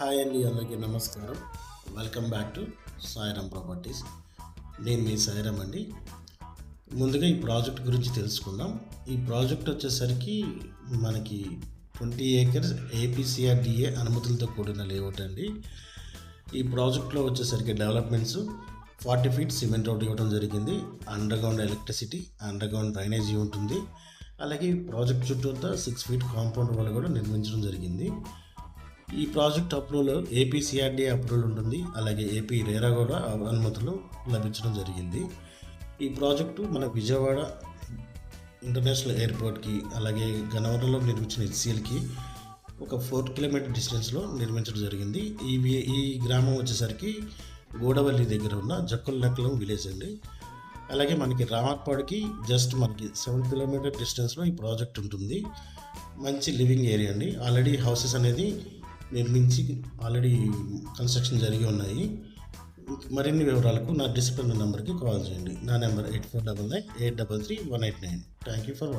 Hi అండి, అందరికీ నమస్కారం. Welcome back to Sairam properties. నేను మీ సాయిరామ్ అండి. ముందుగా ఈ ప్రాజెక్ట్ గురించి తెలుసుకుందాం. ఈ ప్రాజెక్ట్ వచ్చేసరికి మనకి 20 ఏకర్స్ ఏపీసీఆర్డీఏ అనుమతులతో కూడిన లేఅవుట్ అండి. ఈ ప్రాజెక్ట్లో వచ్చేసరికి డెవలప్మెంట్స్ 40 ఫీట్ సిమెంట్ రోడ్ ఇవ్వడం జరిగింది. అండర్గ్రౌండ్ ఎలక్ట్రిసిటీ, అండర్గ్రౌండ్ డ్రైనేజీ ఉంటుంది. అలాగే ప్రాజెక్ట్ చుట్టూతా 6 ఫీట్ కాంపౌండ్ వాల్ కూడా నిర్మించడం జరిగింది. ఈ ప్రాజెక్ట్ అప్రూవల్ ఏపీసీఆర్డీ అప్రూవల్ ఉంటుంది. అలాగే ఏపీ రేరా కూడా అనుమతులు లభించడం జరిగింది. ఈ ప్రాజెక్టు మన విజయవాడ ఇంటర్నేషనల్ ఎయిర్పోర్ట్కి, అలాగే గన్నవరంలో నిర్మించిన హెచ్సిఎల్కి ఒక 4 కిలోమీటర్ డిస్టెన్స్లో నిర్మించడం జరిగింది. ఈ గ్రామం వచ్చేసరికి గోడవల్లి దగ్గర ఉన్న జక్కులనక్కలం విలేజ్ అండి. అలాగే మనకి రామర్పాడుకి జస్ట్ మనకి 7 కిలోమీటర్ డిస్టెన్స్లో ఈ ప్రాజెక్ట్ ఉంటుంది. మంచి లివింగ్ ఏరియా అండి. ఆల్రెడీ హౌసెస్ అనేది నిర్మించి ఆల్రెడీ కన్స్ట్రక్షన్ జరిగి ఉన్నాయి. మరిన్ని వివరాలకు నా డిస్ప్లే నెంబర్కి కాల్ చేయండి. నా number 8499 833 189. Thank you for watching.